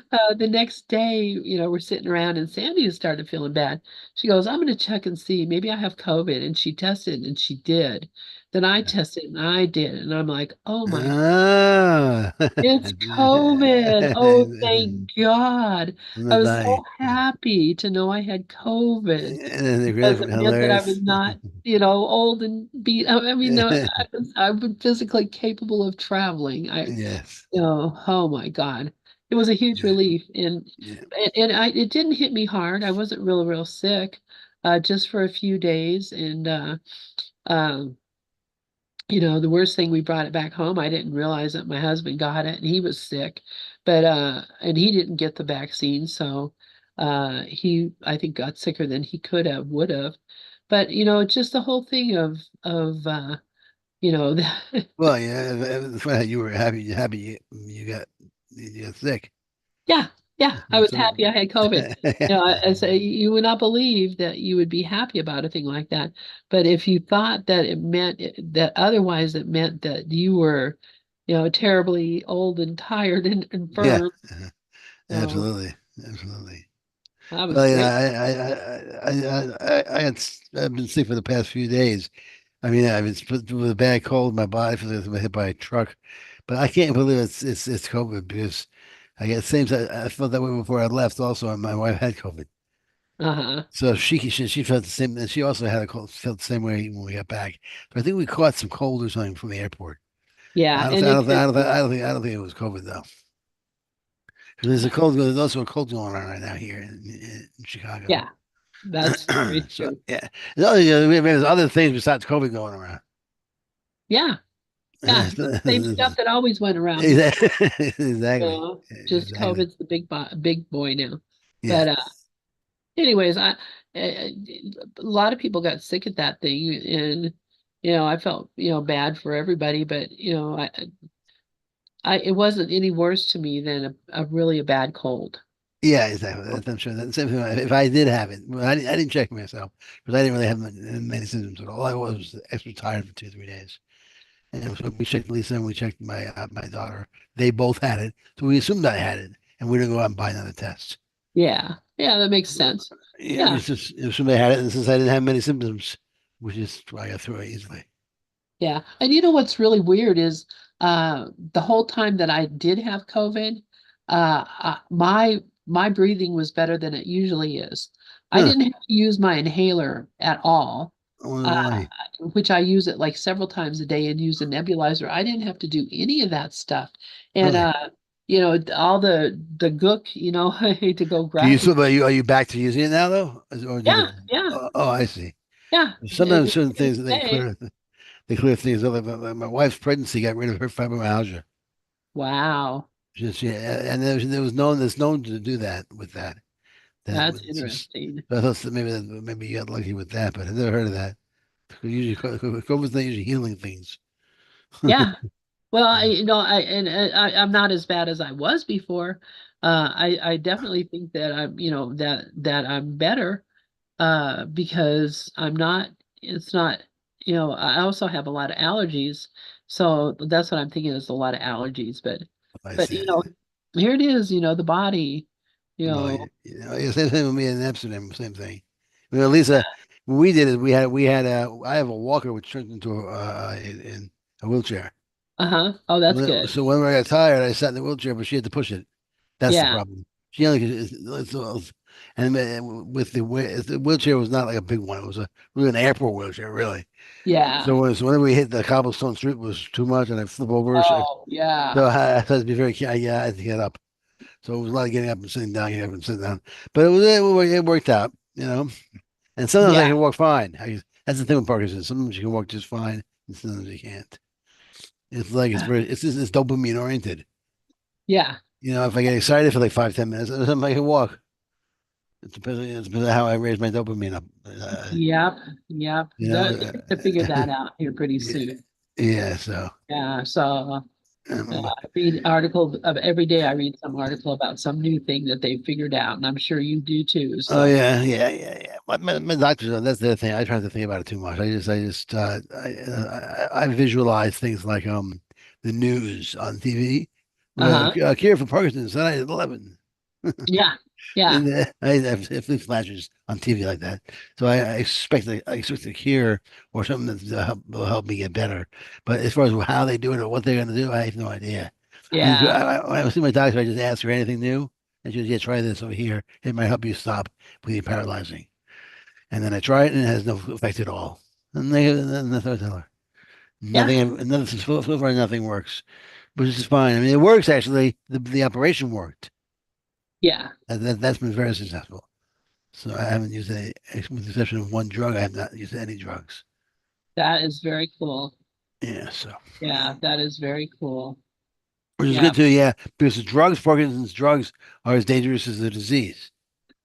the next day, we're sitting around and Sandy has started feeling bad. She goes, I'm going to check and see. Maybe I have COVID. And she tested and she did. Then I tested and I did. And I'm like, oh my, Ah. it's COVID. Oh, thank God. I was Nice. so happy to know I had COVID And then the because it meant that I was hilarious. not, old and beat. I mean, no, I was physically capable of traveling. Yes. Oh my God. It was a huge Yeah. relief. And Yeah. it didn't hit me hard. I wasn't real sick, just for a few days. And um, the worst thing, we brought it back home. I didn't realize that my husband got it and he was sick, but and he didn't get the vaccine, so he, I think, got sicker than he could have, would have. But just the whole thing of you know Well, yeah, the fact that you were happy you got sick. Yeah, yeah. I was So, happy I had COVID. I say you would not believe that you would be happy about a thing like that. But if you thought that it meant that otherwise, it meant that you were, terribly old and tired and yeah, infirm. So absolutely, absolutely. that was Well, yeah, great. I've been sick for the past few days. I mean, I've been split with a bad cold in my body for I've been hit by a truck, but I can't believe it's COVID because I guess same. I felt that way before I left also, and my wife had COVID. Uh-huh. So she felt the same, and she also had a cold, felt the same way when we got back. So I think we caught some cold or something from the airport. Yeah, and it could be. I don't think it was COVID though. 'Cause there's a cold, there's also a cold going on right now here in Chicago. Yeah, that's very So true. yeah, there's other things besides COVID going around. Yeah, yeah. Same stuff that always went around. Exactly. Just Exactly. COVID's the big boy now. Yeah. But anyways, a lot of people got sick at that thing, and I felt bad for everybody, but it wasn't any worse to me than a really a bad cold. Yeah, exactly. I'm sure that same thing. If I did have it, well, I didn't check myself because I didn't really have many symptoms at all. I was extra tired for 2, 3 days. And so we checked Lisa and we checked my daughter. They both had it. So we assumed I had it. And we didn't go out and buy another test. Yeah, yeah, that makes sense. Yeah, we Yeah, just assumed I had it. And since I didn't have many symptoms, which is why I got through it easily. yeah. And what's really weird is the whole time that I did have COVID, my breathing was better than it usually is. I Huh. didn't have to use my inhaler at all, I wonder uh, why. which I use it like several times a day and use a nebulizer. I didn't have to do any of that stuff. And Really? all the gook, I hate to go Do you graphic. still, are you back to using it now though? Or did Yeah, it? yeah, Oh, I see. yeah. Sometimes certain To things this day. they clear things up. Like my wife's pregnancy got rid of her fibromyalgia. Wow, And there was known there's known to do that with that. That that's was just interesting. I thought maybe you got lucky with that, but I've never heard of that. Usually COVID's not usually healing things. Yeah. Well, I'm not as bad as I was before. I definitely think that I'm better, because I'm not. It's not. I also have a lot of allergies, So that's what I'm thinking. There's a lot of allergies, I but said, here it is. The body. You well, know. yeah, same thing with me in Amsterdam, same thing. Well, Lisa, what we did is we had I have a walker which turned into in a wheelchair. Uh-huh. Oh, that's good. So when I got tired, I sat in the wheelchair, but she had to push it. That's the Yeah. problem. She only and with the wheelchair was not like a big one. It was a really an airport wheelchair, really. Yeah. So whenever we hit the cobblestone street was too much, and I flip over. So Oh, yeah. I had to be very careful. Yeah, I had to get up. So it was a lot of getting up and sitting down, getting up and sitting down. But it worked out, you know. And sometimes I Yeah. can walk fine. That's the thing with Parkinson's. Sometimes you can walk just fine, and sometimes you can't. It's like it's dopamine oriented. Yeah. If I get excited for like 5, 10 minutes, sometimes I can walk. It depends on how I raise my dopamine up. Yep. Yep. You know, They're gonna figure that out here pretty yeah, soon. yeah. So, Yeah. So um, I read articles of every day. I read some article about some new thing that they figured out, and I'm sure you do too. oh So, yeah, yeah, yeah, yeah. My doctors, that's the other thing. I try to think about it too much. I visualize things like the news on TV. uh-huh. Cure for Parkinson's tonight at 11. Yeah. Yeah. And I have flashes on TV like that. So I expect to hear or something that will help me get better. But as far as how they do it or what they're going to do, I have no idea. Yeah. When I see my doctor, I just ask her anything new, and she goes, "Yeah, try this over here. It might help you stop bleeding paralyzing." And then I try it, and it has no effect at all. And that's what I tell her. Yeah. Nothing, so far, nothing works, which is fine. I mean, it works actually. The operation worked. Yeah. That's been very successful. So I haven't used any, with the exception of one drug, I have not used any drugs. That is very cool. Yeah, so Yeah, that is very cool. which is Yeah. good too. Yeah, because the drugs, Parkinson's drugs, are as dangerous as the disease.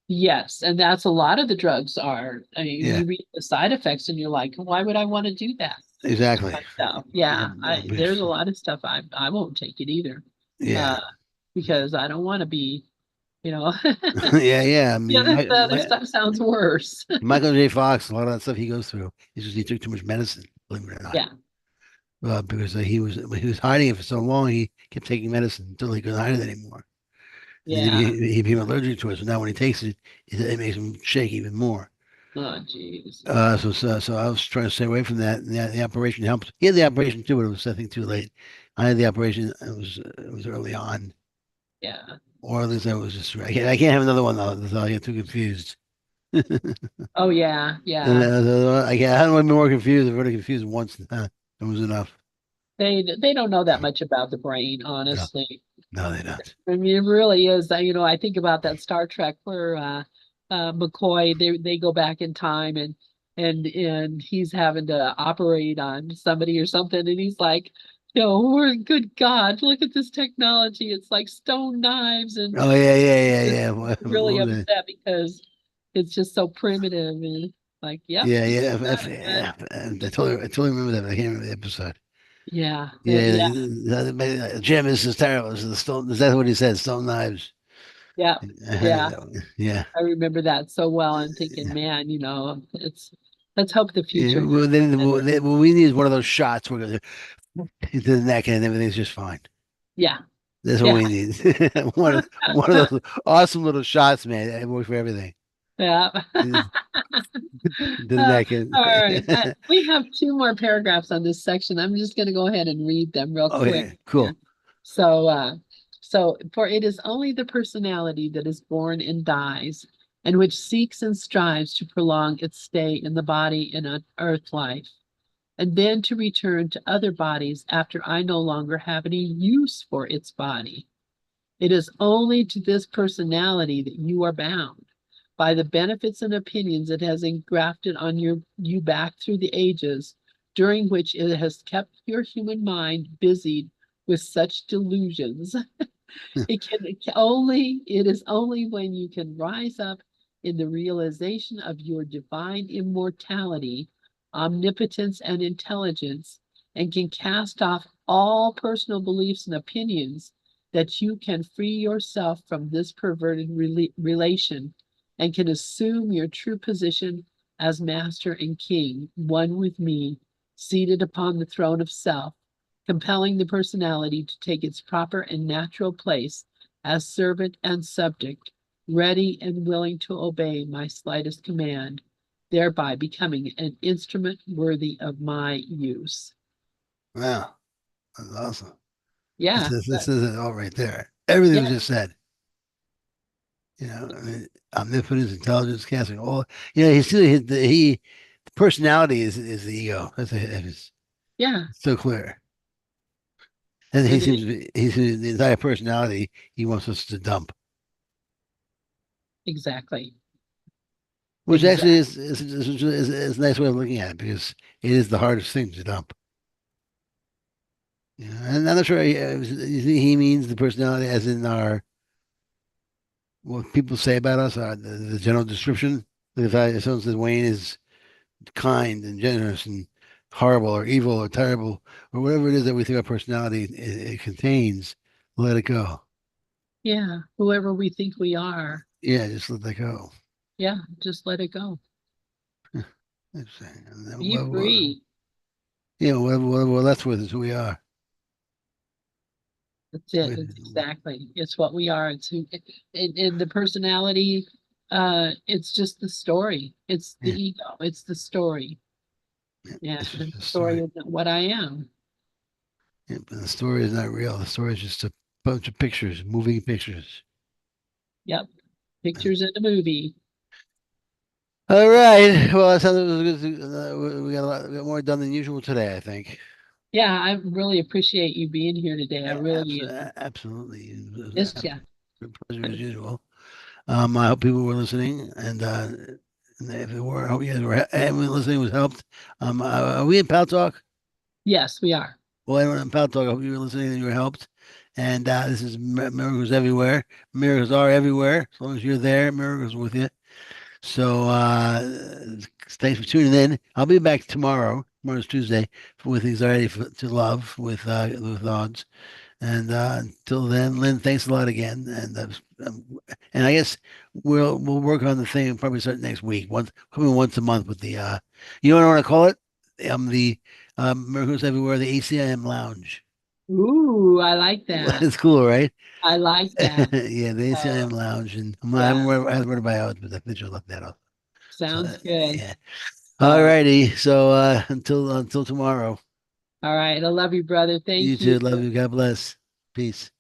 Yes, and that's a lot of the drugs are. I mean, Yeah, you read the side effects and you're like, why would I want to do that? exactly. Stuff. Yeah, Yeah, there's a lot of stuff I won't take it either. yeah, Uh, because I don't want to be, you know, yeah, yeah. I mean, yeah, the other stuff sounds worse. Michael J. Fox, a lot of that stuff he goes through is just he took too much medicine. Believe it or not, Yeah, because he was hiding it for so long, he kept taking medicine until he couldn't hide it anymore. And then yeah. he became allergic to it. So now when he takes it, it makes him shake even more. Oh, jeez. So I was trying to stay away from that. And the operation helped. He had the operation too, but it was I think too late. I had the operation. It was early on, Yeah. or at least I was just. I can't have another one though. So I get too confused. Oh, yeah, And yeah. I don't want to be more confused. I've already confused once. It was enough. They don't know that much about the brain, No, honestly. no, they don't. I mean, it really is. I think about that Star Trek where McCoy they go back in time and he's having to operate on somebody or something, and he's like, we're good God, look at this technology. It's like stone knives, and Oh yeah, yeah, yeah, just yeah. What really was it? upset because it's just so primitive and like, yep, Yeah, you yeah. got it. Yeah. I totally remember that, but I can't remember the episode. Yeah, Yeah, yeah, Jim, this is terrible. This is the stone. Is that what he said? Stone knives. yeah, yeah. Yeah. I remember that so well. I'm thinking, Yeah. man, let's hope the Yeah. future Well, gets then better. what we need is one of those shots where it goes into the neck and everything's just fine. Yeah, That's what yeah, we need. One of those awesome little shots, man. It works for everything. yeah. Into the Uh, neck and all right. We have two more paragraphs on this section. I'm just going to go ahead and read them real quick. okay, Yeah. cool. So, for it is only the personality that is born and dies, and which seeks and strives to prolong its stay in the body in an earth life, and then to return to other bodies after I no longer have any use for its body. It is only to this personality that you are bound by the benefits and opinions it has engrafted on you back through the ages, during which it has kept your human mind busied with such delusions. It is only when you can rise up in the realization of your divine immortality, omnipotence, and intelligence, and can cast off all personal beliefs and opinions that you can free yourself from this perverted relation and can assume your true position as master and king, one with me, seated upon the throne of self, compelling the personality to take its proper and natural place as servant and subject, ready and willing to obey my slightest command, thereby becoming an instrument worthy of my use. Wow, that's awesome. Yeah, This is it all right there. Everything was yeah, just said. I mean, omnipotence, intelligence, casting all. The personality is the ego. It's yeah. so clear. And And it, the entire personality he wants us to dump, exactly, which actually exact. is a nice way of looking at it because it is the hardest thing to dump. And I'm not sure you think he means the personality as in our what people say about us, the general description. Like if someone says Wayne is kind and generous and horrible or evil or terrible or whatever it is that we think our personality it contains, let it go. Yeah, whoever we think we are. Yeah, just let that go. Yeah, just let it go. Interesting. And then Be free. whatever we're left with is who we are. That's it. It's exactly. It's what we are. It's who, in the personality. It's just the story. It's the Yeah, ego. It's the story. yeah, Yeah, it's and just the a story story. isn't what I am. Yeah, but the story is not real. The story is just a bunch of pictures, moving pictures. Yep. Pictures in the movie. All right. Well, that sounds good. We got more done than usual today, I think. Yeah, I really appreciate you being here today. I really Absolutely. It was missed a you. pleasure as usual. I hope people were listening, and if they were, I hope you guys were everyone listening was helped. Are we in Pal Talk? Yes, we are. Well, everyone in Pal Talk, I hope you were listening and you were helped. And this is Miracles Everywhere. Miracles are everywhere. As long as you're there, miracles are with you. So thanks for tuning in. I'll be back tomorrow. Tomorrow's Tuesday with Anxiety to Love with odds. And until then, Lynn, thanks a lot again. And I guess we'll work on the thing and probably start next week. Coming once a month with the you know what I want to call it? The Miracles Everywhere, the ACIM Lounge. Ooh, I like that. It's cool, right? I like that. Yeah, the ACIM Uh, Lounge, and yeah, I haven't read about it, but I think you'll look that up. So sounds good. yeah. All So, righty. So until tomorrow. all right. I love you, brother. You Thank you. too. Love you. God bless. Peace.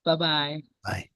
Bye bye. Bye.